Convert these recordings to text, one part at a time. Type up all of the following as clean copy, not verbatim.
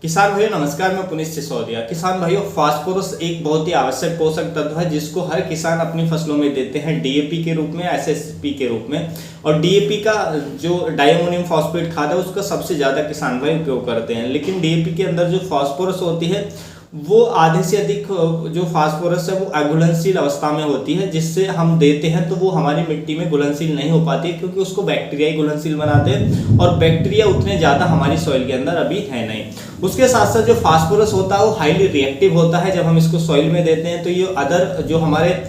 किसान भाइयों नमस्कार, मैं पुनीत सिसोदिया। किसान भाइयों, फास्फोरस एक बहुत ही आवश्यक पोषक तत्व है जिसको हर किसान अपनी फसलों में देते हैं डीएपी के रूप में, एसएसपी के रूप में। और डीएपी का जो डायमोनियम फॉस्फेट खाद है उसका सबसे ज़्यादा किसान भाई उपयोग करते हैं। लेकिन डीएपी के अंदर जो फास्फोरस होती है वो आधे से अधिक जो फास्फोरस है वो अघुलनशील अवस्था में होती है, जिससे हम देते हैं तो वो हमारी मिट्टी में घुलनशील नहीं हो पाती, क्योंकि उसको बैक्टीरिया ही घुलनशील बनाते हैं और बैक्टीरिया उतने ज़्यादा हमारी सॉइल के अंदर अभी है नहीं। उसके साथ साथ जो फास्फोरस होता है वो हाईली रिएक्टिव होता है। जब हम इसको सॉइल में देते हैं तो ये अदर जो हमारे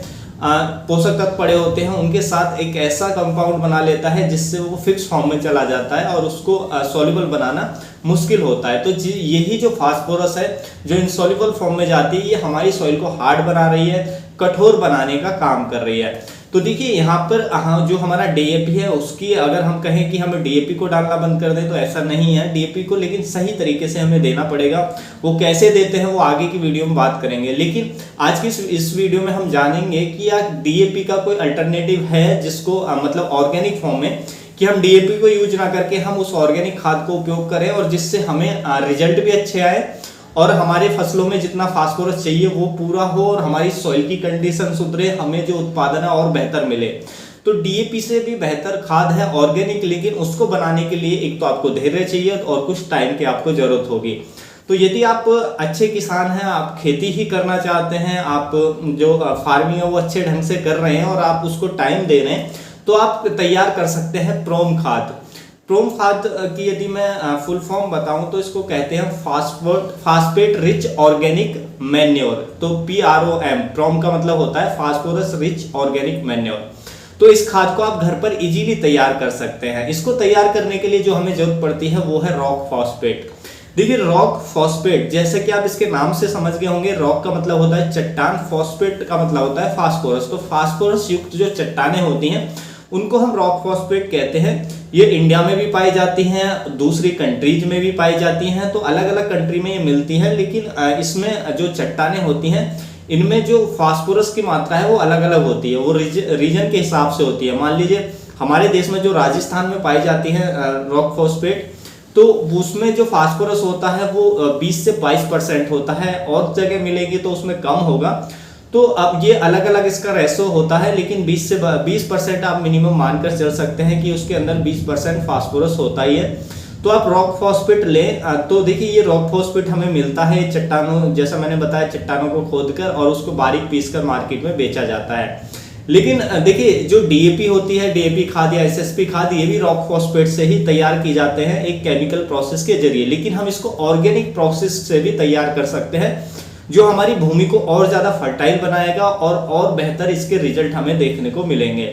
पोषक तत्व पड़े होते हैं उनके साथ एक ऐसा कंपाउंड बना लेता है जिससे वो फिक्स फॉर्म में चला जाता है और उसको सॉल्युबल बनाना मुश्किल होता है। तो यही जो फास्फोरस है जो इनसॉल्युबल फॉर्म में जाती है, ये हमारी सॉइल को हार्ड बना रही है, कठोर बनाने का काम कर रही है। तो देखिए यहाँ पर जो हमारा डीएपी है उसकी अगर हम कहें कि हमें डीएपी को डालना बंद कर दें तो ऐसा नहीं है। डीएपी को लेकिन सही तरीके से हमें देना पड़ेगा। वो कैसे देते हैं वो आगे की वीडियो में बात करेंगे, लेकिन आज की इस वीडियो में हम जानेंगे कि यार डीएपी का कोई अल्टरनेटिव है जिसको मतलब ऑर्गेनिक फॉर्म में, कि हम डीएपी को यूज ना करके हम उस ऑर्गेनिक खाद को उपयोग करें और जिससे हमें रिजल्ट भी अच्छे आए और हमारे फसलों में जितना फास्फोरस चाहिए वो पूरा हो और हमारी सॉइल की कंडीशन सुधरे, हमें जो उत्पादन है और बेहतर मिले। तो डीएपी से भी बेहतर खाद है ऑर्गेनिक, लेकिन उसको बनाने के लिए एक तो आपको धैर्य चाहिए और कुछ टाइम की आपको जरूरत होगी। तो यदि आप अच्छे किसान हैं, आप खेती ही करना चाहते हैं, आप जो फार्मिंग है वो अच्छे ढंग से कर रहे हैं और आप उसको टाइम दे रहे हैं, तो आप तैयार कर सकते हैं प्रोम खाद। प्रोम खाद की यदि मैं फुल फॉर्म बताऊं तो इसको कहते हैं फास्फेट रिच ऑर्गेनिक मैन्योर। तो PROM, प्रोम का मतलब होता है फास्फोरस रिच ऑर्गेनिक मैन्योर। तो इस खाद को आप घर पर इजीली तैयार कर सकते हैं। इसको तैयार करने के लिए जो हमें जरूरत पड़ती है वो है रॉक फॉस्फेट। देखिए रॉक फॉस्फेट, जैसे कि आप इसके नाम से समझ गए होंगे, रॉक का मतलब होता है चट्टान, फॉस्फेट का मतलब होता है फास्फोरस। तो फास्फोरस युक्त जो चट्टानें होती हैं उनको हम रॉक फॉस्फेट कहते हैं। ये इंडिया में भी पाई जाती हैं, दूसरी कंट्रीज में भी पाई जाती हैं, तो अलग अलग कंट्री में ये मिलती है। लेकिन इसमें जो चट्टानें होती हैं इनमें जो फास्फोरस की मात्रा है वो अलग अलग होती है, वो रीजन के हिसाब से होती है। मान लीजिए हमारे देश में जो राजस्थान में पाई जाती है रॉक फॉस्फेट, तो उसमें जो फास्फोरस होता है वो 20 से 22% होता है, और जगह मिलेगी तो उसमें कम होगा। तो अब ये अलग अलग इसका रेशो होता है, लेकिन 20% आप मिनिमम मानकर चल सकते हैं कि उसके अंदर 20% फास्फोरस होता ही है। तो आप रॉक फॉस्फेट लें। तो देखिए ये रॉक फॉस्फेट हमें मिलता है चट्टानों, जैसा मैंने बताया, चट्टानों को खोदकर और उसको बारीक पीसकर मार्केट में बेचा जाता है। लेकिन देखिए जो डीएपी होती है, डीएपी खाद या एसएसपी खाद, ये भी रॉक फॉस्फेट से ही तैयार की जाते हैं एक केमिकल प्रोसेस के जरिए। लेकिन हम इसको ऑर्गेनिक प्रोसेस से भी तैयार कर सकते हैं जो हमारी भूमि को और ज्यादा फर्टाइल बनाएगा और बेहतर इसके रिजल्ट हमें देखने को मिलेंगे।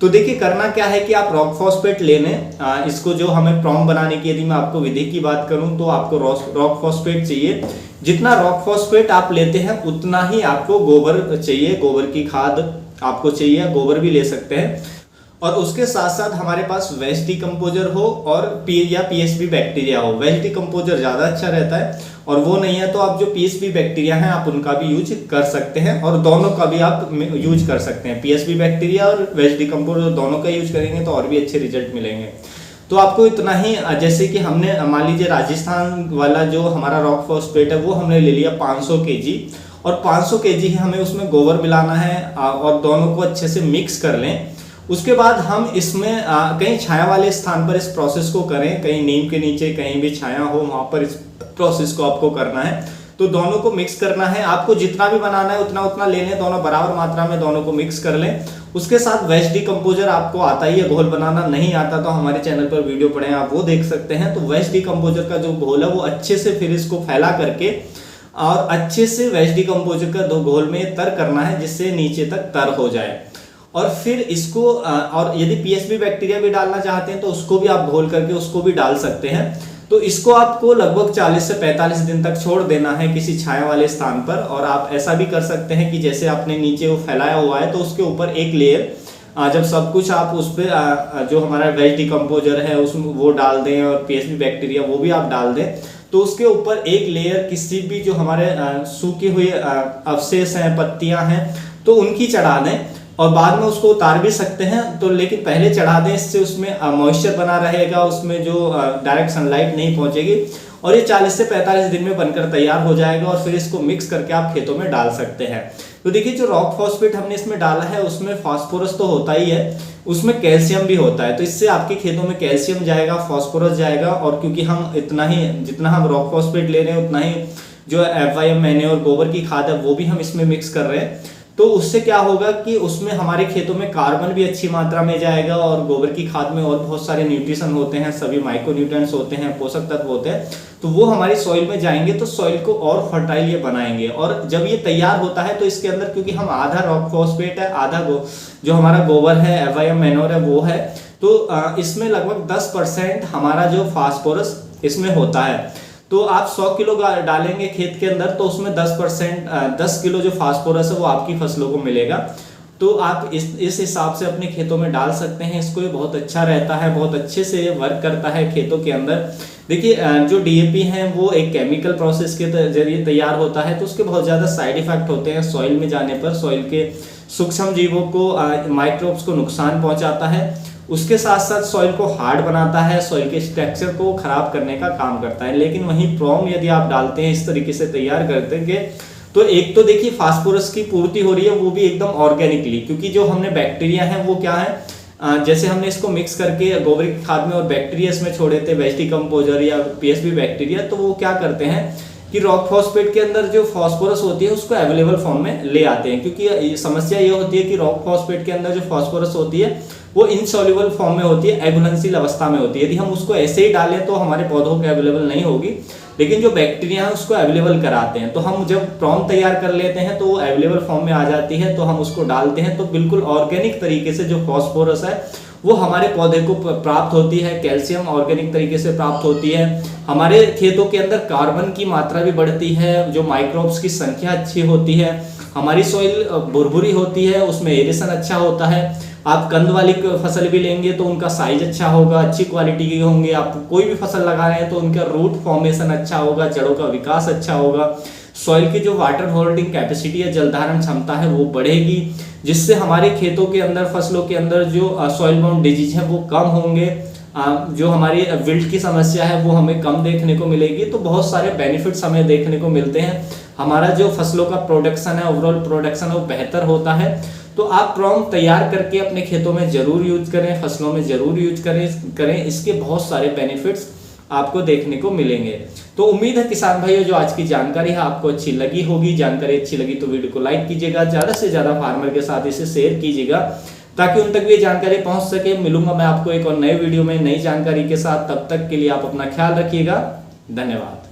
तो देखिए करना क्या है कि आप रॉक फॉस्फेट ले लें। इसको जो हमें प्रोम बनाने की यदि मैं आपको विधि की बात करूं तो आपको रॉक फॉस्फेट चाहिए। जितना रॉक फॉस्फेट आप लेते हैं उतना ही आपको गोबर चाहिए, गोबर की खाद आपको चाहिए, गोबर भी ले सकते हैं। और उसके साथ साथ हमारे पास वेस्ट डिकम्पोजर हो और पीएसबी बैक्टीरिया हो। वेस्ट डिकम्पोजर ज़्यादा अच्छा रहता है, और वो नहीं है तो आप जो पीएसबी बैक्टीरिया हैं आप उनका भी यूज कर सकते हैं, और दोनों का भी आप यूज कर सकते हैं। पीएसबी बैक्टीरिया और वेस्ट डिकम्पोजर दोनों का यूज करेंगे तो और भी अच्छे रिजल्ट मिलेंगे। तो आपको इतना ही, जैसे कि हमने मान लीजिए राजस्थान वाला जो हमारा रॉक फॉस्फेट है वो हमने ले लिया 500 kg, और 500 kg हमें उसमें गोबर मिलाना है और दोनों को अच्छे से मिक्स कर लें। उसके बाद हम इसमें कहीं छाया वाले स्थान पर इस प्रोसेस को करें, कहीं नीम के नीचे कहीं भी छाया हो वहां पर इस प्रोसेस को आपको करना है। तो दोनों को मिक्स करना है, आपको जितना भी बनाना है उतना ले लें, दोनों बराबर मात्रा में दोनों को मिक्स कर लें। उसके साथ वेस्ट डिकम्पोजर आपको आता ही है घोल बनाना, नहीं आता तो हमारे चैनल पर वीडियो पड़े हैं आप वो देख सकते हैं। तो वेस्ट डिकम्पोजर का जो घोल है वो अच्छे से फिर इसको फैला करके और अच्छे से वेस्ट डिकम्पोजर का दो घोल में तर करना है जिससे नीचे तक तर हो जाए। और फिर इसको और यदि पीएसबी बैक्टीरिया भी डालना चाहते हैं तो उसको भी आप घोल करके उसको भी डाल सकते हैं। तो इसको आपको लगभग 40 से 45 दिन तक छोड़ देना है किसी छाया वाले स्थान पर। और आप ऐसा भी कर सकते हैं कि जैसे आपने नीचे वो फैलाया हुआ है तो उसके ऊपर एक लेयर, जब सब कुछ आप उस पर जो हमारा वेस्ट डिकम्पोजर है उसमें वो डाल दें और पीएसबी बैक्टीरिया वो भी आप डाल दें, तो उसके ऊपर एक लेयर किसी भी जो हमारे सूखे हुए अवशेष हैं, पत्तियां हैं, तो उनकी चढ़ा दें। और बाद में उसको उतार भी सकते हैं, तो लेकिन पहले चढ़ा दें, इससे उसमें मॉइस्चर बना रहेगा, उसमें जो डायरेक्ट सनलाइट नहीं पहुंचेगी। और ये 40 से 45 दिन में बनकर तैयार हो जाएगा और फिर इसको मिक्स करके आप खेतों में डाल सकते हैं। तो देखिए जो रॉक फॉस्फेट हमने इसमें डाला है उसमें फास्फोरस तो होता ही है, उसमें कैल्शियम भी होता है, तो इससे आपके खेतों में कैल्शियम जाएगा, फास्फोरस जाएगा। और क्योंकि हम इतना ही जितना हम रॉक फॉस्फेट ले रहे हैं उतना ही जो FYM मैंने और गोबर की खाद है वो भी हम इसमें मिक्स कर रहे हैं, तो उससे क्या होगा कि उसमें हमारे खेतों में कार्बन भी अच्छी मात्रा में जाएगा और गोबर की खाद में और बहुत सारे न्यूट्रिशन होते हैं, सभी माइक्रो न्यूट्रिएंट्स होते हैं, पोषक तत्व होते हैं, तो वो हमारी सॉइल में जाएंगे तो सॉइल को और फर्टाइल ये बनाएंगे। और जब ये तैयार होता है तो इसके अंदर क्योंकि हम आधा रॉक फॉस्फेट है, आधा जो हमारा गोबर है, FYM मैन्योर है वो है, तो इसमें लगभग 10% हमारा जो फास्फोरस इसमें होता है। तो आप 100 किलो डालेंगे खेत के अंदर तो उसमें 10 किलो जो फास्फोरस है वो आपकी फसलों को मिलेगा। तो आप इस हिसाब से अपने खेतों में डाल सकते हैं इसको, ये बहुत अच्छा रहता है, बहुत अच्छे से वर्क करता है खेतों के अंदर। देखिए जो DAP है वो एक केमिकल प्रोसेस के जरिए तैयार होता है, तो उसके बहुत ज़्यादा साइड इफेक्ट होते हैं सॉइल में जाने पर, सॉइल के सूक्ष्म जीवों को, माइक्रोब्स को नुकसान पहुंचाता है, उसके साथ साथ सॉइल को हार्ड बनाता है, सॉइल के स्ट्रक्चर को खराब करने का काम करता है। लेकिन वहीं प्रोम यदि आप डालते हैं इस तरीके से तैयार करते हैं तो एक तो देखिए फास्फोरस की पूर्ति हो रही है वो भी एकदम ऑर्गेनिकली, क्योंकि जो हमने बैक्टीरिया है वो क्या है, जैसे हमने इसको मिक्स करके गोबर की खाद में और बैक्टीरिया इसमें छोड़े थे, वेस्ट डिकम्पोजर या PSB बैक्टीरिया, तो वो क्या करते हैं कि रॉक फॉस्फेट के अंदर जो फास्फोरस होती है उसको अवेलेबल फॉर्म में ले आते हैं। क्योंकि समस्या ये होती है कि रॉक फॉस्फेट के अंदर जो फास्फोरस होती है वो इनसॉल्युबल फॉर्म में होती है, एघुलनशील अवस्था में होती है। यदि हम उसको ऐसे ही डालें तो हमारे पौधों के अवेलेबल नहीं होगी, लेकिन जो बैक्टीरिया है उसको अवेलेबल कराते हैं। तो हम जब प्रॉम तैयार कर लेते हैं तो वो अवेलेबल फॉर्म में आ जाती है, तो हम उसको डालते हैं तो बिल्कुल ऑर्गेनिक तरीके से जो फास्फोरस है वो हमारे पौधे को प्राप्त होती है, कैल्शियम ऑर्गेनिक तरीके से प्राप्त होती है, हमारे खेतों के अंदर कार्बन की मात्रा भी बढ़ती है, जो माइक्रोब्स की संख्या अच्छी होती है, हमारी सॉइल भुरभुरी होती है, उसमें एरेशन अच्छा होता है। आप कंद वाली फसल भी लेंगे तो उनका साइज अच्छा होगा, अच्छी क्वालिटी के होंगे। आप कोई भी फसल लगा रहे हैं तो उनका रूट फॉर्मेशन अच्छा होगा, जड़ों का विकास अच्छा होगा, सॉइल की जो वाटर होल्डिंग कैपेसिटी है, जल धारण क्षमता है वो बढ़ेगी, जिससे हमारे खेतों के अंदर, फसलों के अंदर जो सॉइल बाउंड डिजीज है वो कम होंगे, जो हमारी विल्ट की समस्या है वो हमें कम देखने को मिलेगी। तो बहुत सारे बेनिफिट्स हमें देखने को मिलते हैं, हमारा जो फसलों का प्रोडक्शन है, ओवरऑल प्रोडक्शन है वो बेहतर होता है। तो आप प्रॉम तैयार करके अपने खेतों में जरूर यूज करें, फसलों में जरूर यूज करें, इसके बहुत सारे बेनिफिट्स आपको देखने को मिलेंगे। तो उम्मीद है किसान भाइयों जो आज की जानकारी है आपको अच्छी लगी होगी। जानकारी अच्छी लगी तो वीडियो को लाइक कीजिएगा, ज्यादा से ज्यादा फार्मर के साथ इसे शेयर कीजिएगा ताकि उन तक भी जानकारी पहुंच सके। मिलूंगा मैं आपको एक और नए वीडियो में नई जानकारी के साथ, तब तक के लिए आप अपना ख्याल रखिएगा। धन्यवाद।